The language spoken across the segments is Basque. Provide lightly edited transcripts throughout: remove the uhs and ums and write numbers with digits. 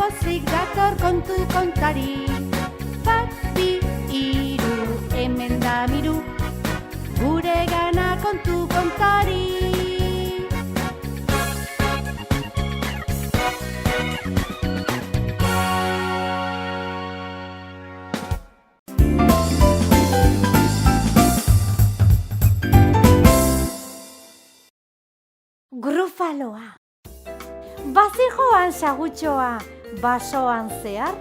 pozik dator kontu kontari. Bat, bi, hiru, hemen da miru, gure gana kontu kontari. Grufaloa. Bazijoan sagutxoa basoan zehar,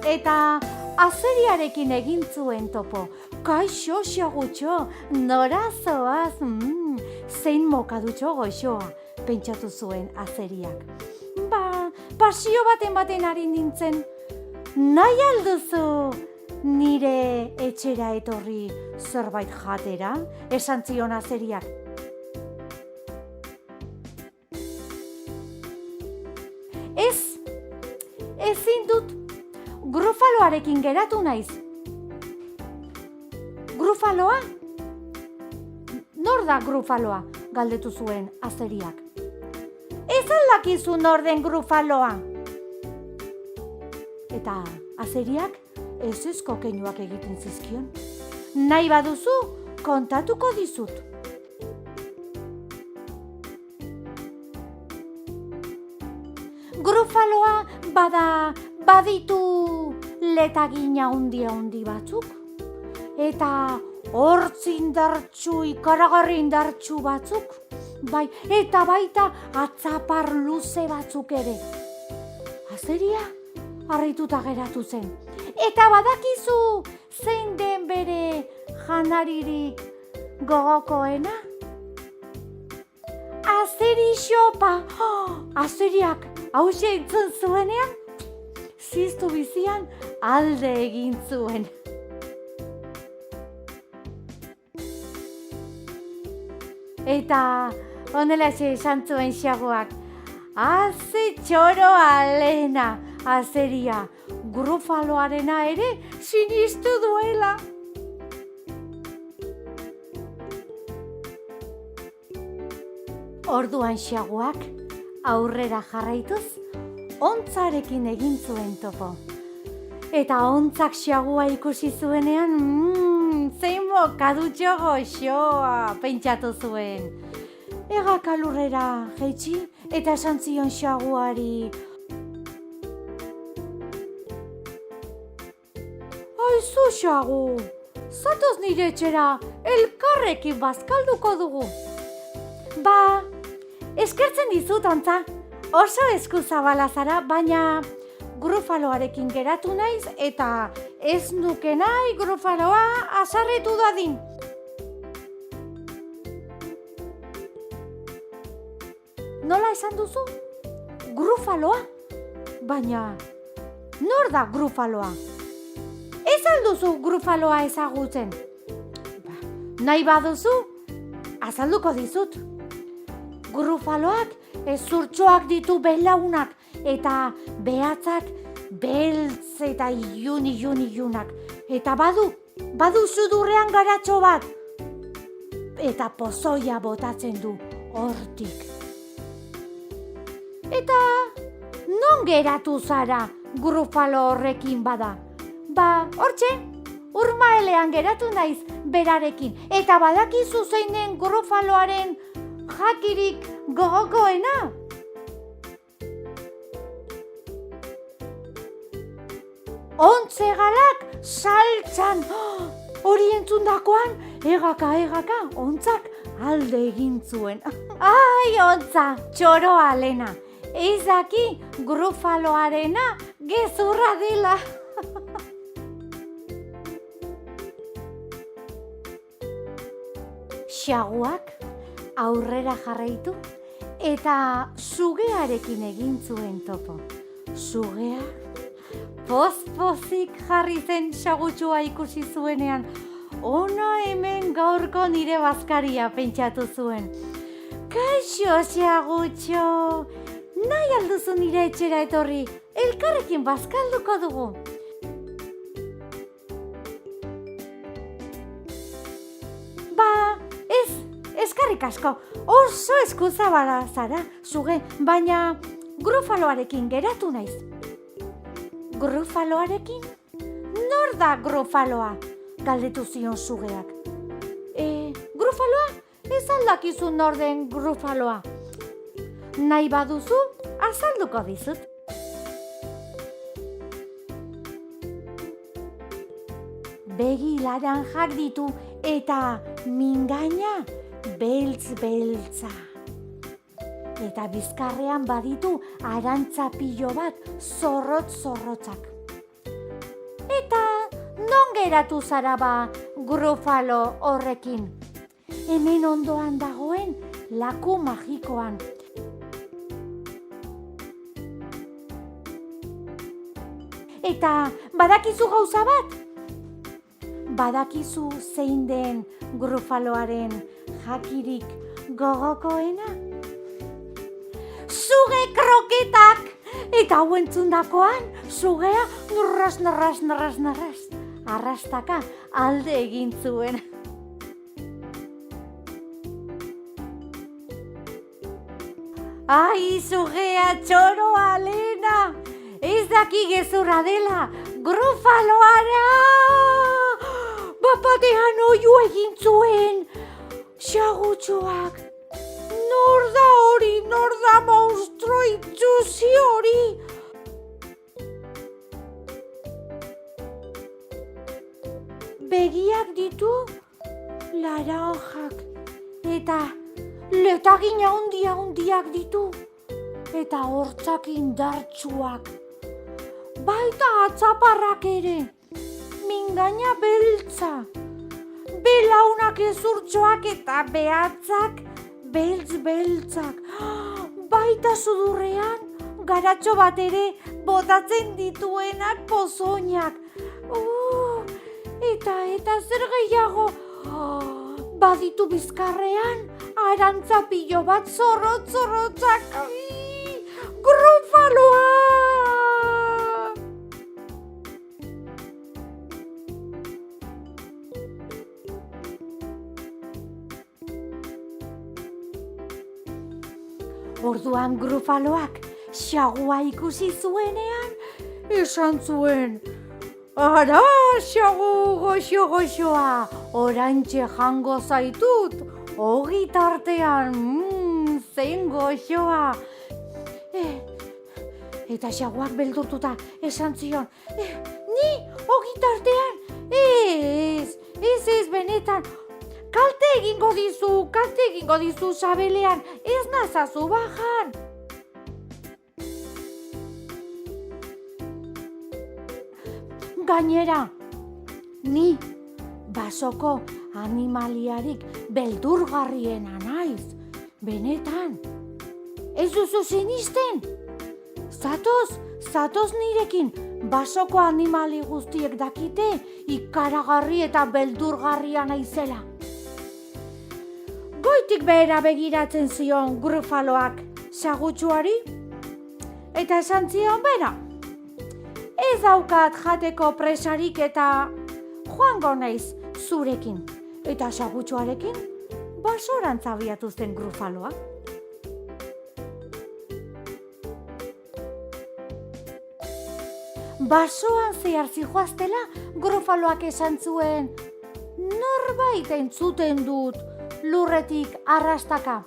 eta azeriarekin egin zuen topo. Kaixo sagutxo, nora zoaz, zein mokadutxo goxoa, pentsatu zuen azeriak. Pasio baten ari nintzen, nahi alduzu nire etxera etorri zerbait jatera, esan zion azeriak. Ezin dut, grufaloarekin geratu naiz. Grufaloa? Nor da grufaloa? Galdetu zuen azeriak. Ez aldakizu nor den grufaloa? Eta azeriak ezezko keinuak egiten zizkion. Nahi baduzu, kontatuko dizut. Grufaloa baditu letagina handi batzuk, eta hortz indartsu, ikaragarri indartsu batzuk, bai, eta baita atzapar luze batzuk ere. Azeria harrituta geratu zen, eta badakizu zein den bere janaririk gogokoena? Azeri xopa! Azeriak hauxe entzun zuenean, ziztu bizian alde egin zuen. Eta honelaxe esan zuen xagoak, aze txoroa lehena, azeria, grufaloarena ere sinistu duela. Orduan xagoak aurrera jarraituz, ontzarekin egin zuen topo. Eta ontzak xagua ikusi zuenean, zein mokadutxo goxoa, pentsatu zuen. Egak alurrera jaitsi eta esan zion xaguari, aizu xagu, zatoz nire etxera, elkarrekin bazkalduko dugu. Eskertzen dizut, ontza, oso eskuzabala zara, baina grufaloarekin geratu naiz eta ez nuke nahi grufaloa azarretu dadin. Nola esan duzu? Grufaloa? Baina, nor da grufaloa? Ez alduzu grufaloa ezagutzen? Nahi baduzu, azalduko dizut. Grufaloak ezurtxoak ditu belaunak eta behatzak beltz eta ilunak. Eta badu sudurrean garatxo bat. Eta pozoia botatzen du hortik. Eta non geratu zara grufalo horrekin bada? Hortxe, urmaelean geratu naiz berarekin. Eta badakizu zeinen grufaloaren jakirik gogokoena? Ontzegalak saltzan! Hori entzundakoan, egaka, ontzak alde egin zuen. Ai, ontza, txoroa lena! Ez daki grufaloarena gezurra dela. Xaguak aurrera jarraitu eta sugearekin egin zuen topo. Sugea poz-pozik jarri zen xagutxua ikusi zuenean. Ona hemen gaurko nire bazkaria, pentsatu zuen. Kaixo xagutxo, nahi alduzu nire etxera etorri, elkarrekin bazkalduko dugu. Eskarrik asko, oso eskuzabala zara, zuge, baina grufaloarekin geratu naiz. Grufaloarekin? Nor da Grufaloa? Galdetu zion sugeak. Grufaloa? Ez aldakizu nor den Grufaloa. Nahi baduzu, azalduko dizut. Begi laranjak ditu eta mingaina beltz-beltza. Eta bizkarrean baditu arantza pilo bat zorrotz-zorrotzak. Eta non geratu zara ba Grufalo horrekin? Hemen ondoan dagoen laku magikoan. Eta badakizu gauza bat? Badakizu zein den Grufaloaren jakirik gogokoena? Suge kroketak! Eta hau entzundakoan, sugea narras, arrastaka alde egin zuen. Ai, sugea txoroa, Lena! Ez daki gezurra dela, Grufaloara! Bapatean oiu egin zuen, xagutxoak. Nor da hori, nor da monstro itxusi hori? Begiak ditu laranjak eta letagina handiak ditu eta hortzak indartsuak. Baita atzaparrak ere, mingaina beltza, belaunak ezurtxoak eta behatzak beltz-beltzak. Baita sudurrean, garatxo bat ere botatzen dituenak pozoinak. Eta zer gehiago, baditu bizkarrean, arantza pilo bat zorrotzak. Grufaloa! Orduan Grufaloak xagua ikusi zuenean, esan zuen, ara, xagu goxo-goxoa, orantxe jango zaitut, ogi tartean, zein goxoa. Eta xaguak beldurtuta esan zion, ni ogi tartean, ez benetan, kalte egingo dizu sabelean, ez nazazu bajan. Gainera, ni basoko animaliarik beldurgarriena naiz, benetan. Ez duzu sinisten? Zatoz nirekin, basoko animali guztiek dakite ikaragarri eta beldurgarria naizela. Goitik behera begiratzen zion Grufaloak xagutxuari, eta esan zion, bera, ez daukat jateko presarik eta joango naiz zurekin. Eta xagutxuarekin basorantz abiatu zen Grufaloa. Basoan zehar zihoaztela, Grufaloak esan zuen, norbait entzuten dut lurretik arrastaka.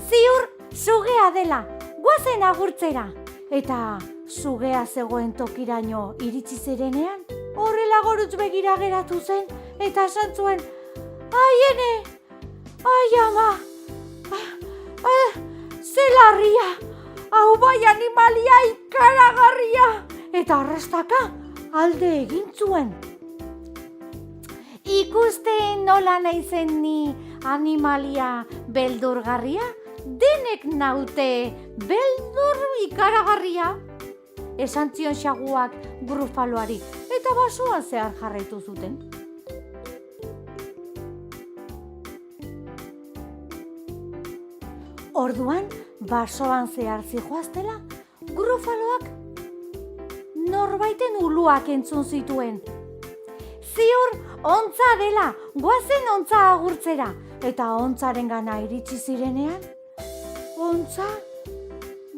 Ziur, sugea dela, guazen agurtzera. Eta sugea zegoen tokiraino iritsi zirenean, horrela gorutz begira geratu zen, eta esan zuen, ai ene, ai ama, zelarria, hau bai animalia ikaragarria, eta arrastaka alde egin zuen. Ikusten nola naizen ni animalia beldurgarria, denek naute beldur ikaragarria, esan zion xaguak Grufaloari, eta basoan zehar jarraitu zuten. Orduan, basoan zehar zihoaztela, Grufaloak norbaiten uluak entzun zituen. Ziur, ontza dela, goazen ontza agurtzera, eta ontzaren gana iritsi zirenean, ontza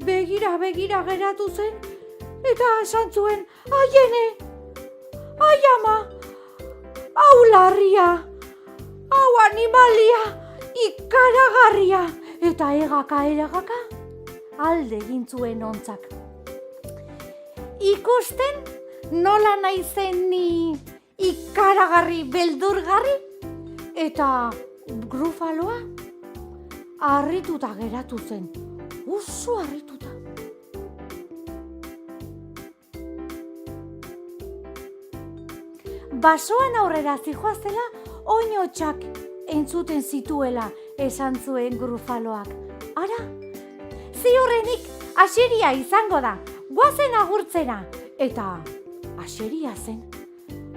begira geratu zen, Eta esan zuen, aiene, ai ama, hau larria, hau animalia, ikaragarria, eta egaka, alde egin zuen ontzak. Ikusten nola naizen ni ikaragarri, beldurgarri, eta Grufaloa harrituta geratu zen, oso harrituta. Basoan aurrera zijoazela, oinotxak entzuten zituela esan zuen Grufaloak. Ara, ziurrenik aseria izango da, guazen agurtzera. Eta aseria zen.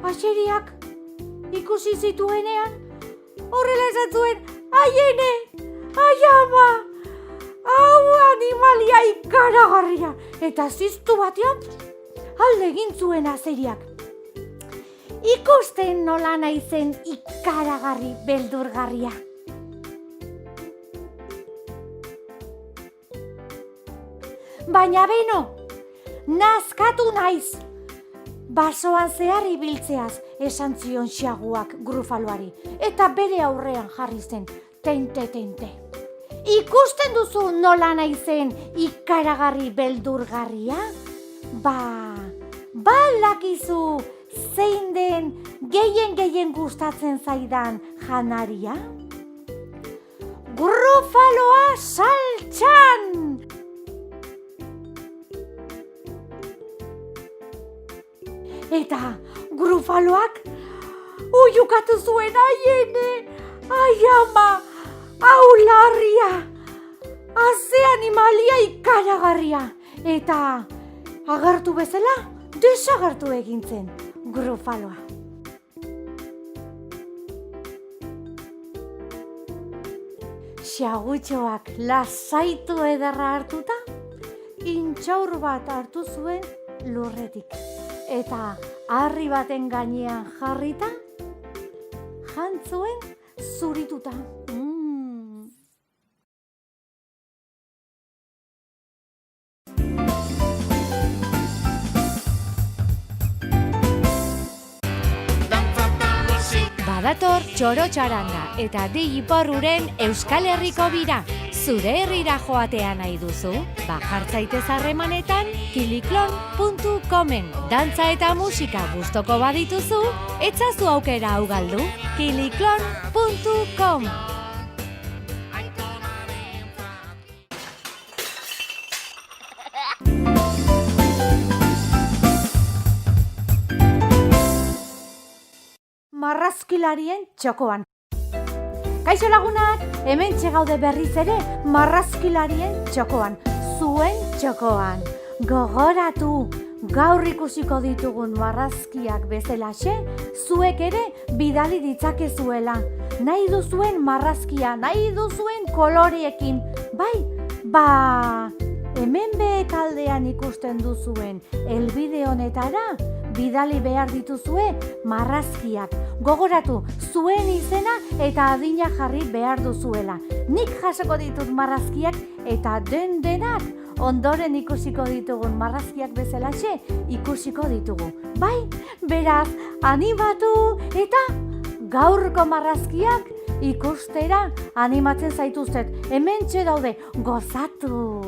Aseriak ikusi zituenean, horrela esan zuen, aiene, ai ama, hau animalia ikaragarria. Eta ziztu batean, alde egin zuen azeriak. Ikusten nola naizen ikaragarri, beldurgarria. Baina beno, nazkatu naiz. Basoan zehar ibiltzeaz esan zion xaguak Grufaloari, eta bere aurrean jarri zen, tente. Ikusten duzu nola naizen ikaragarri, beldurgarria? Balakizu zein den gehien gustatzen zaidan janaria? Grufaloa saltxan! Eta Grufaloak uiukatu zuen, aiene, ai ama, hau larria, haze animalia ikaragarria. Eta agertu bezala, desagertu egin zen Grufaloa. Xagutxoak lasaitu ederra hartuta, intxaur bat hartu zuen lurretik. Eta harri baten gainean jarrita, jantzuen zurituta. Badator txoro-txaranga eta di iporruren Euskal Herriko bira. Zure herrira joatea nahi duzu? Jartzaitez harremanetan kiliklon.comen. Dantza eta musika gustoko badituzu, etzazu aukera hau galdu. kiliklon.com. Marrazkilarien txokoan. Kaixo lagunak, hemen txegaude berriz ere marrazkilarien txokoan, zuen txokoan. Gogoratu, gaur ikusiko ditugun marrazkiak bezalaxe, zuek ere bidali ditzakezuela. Nahi duzuen marrazkia, nahi duzuen koloreekin, bai? Hemen behekaldean ikusten duzuen helbide honetara, bidali behar dituzue marrazkiak. Gogoratu, zuen izena eta adina jarri behar duzuela. Nik jasoko ditut marrazkiak eta denak ondoren ikusiko ditugun marrazkiak bezalaxe ikusiko ditugu. Bai, beraz, animatu eta gaurko marrazkiak ikustera animatzen zaituztet. Hementxe daude, gozatu!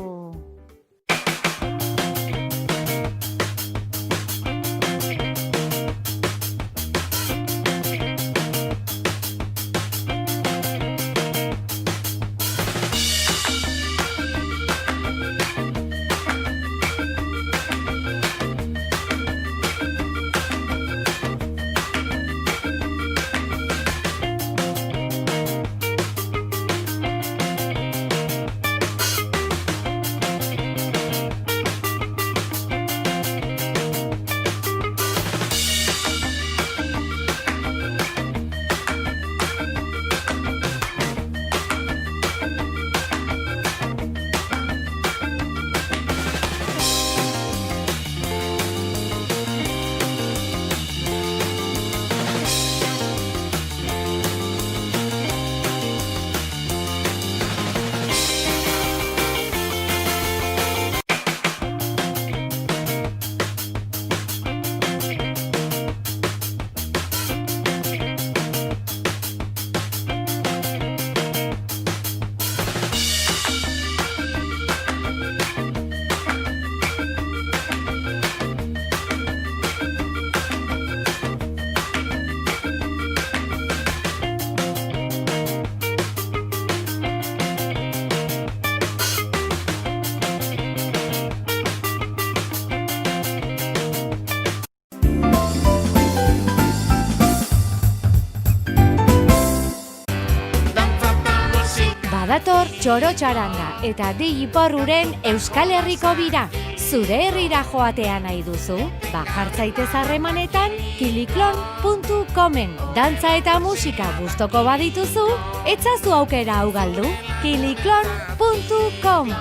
Badator txoro-txaranga eta di iporruren Euskal Herriko bira. Zure herrira joatea nahi duzu? Jartzaitez harremanetan kiliklon.comen. Dantza eta musika gustoko badituzu, etzazu aukera hau galdu. kiliklon.com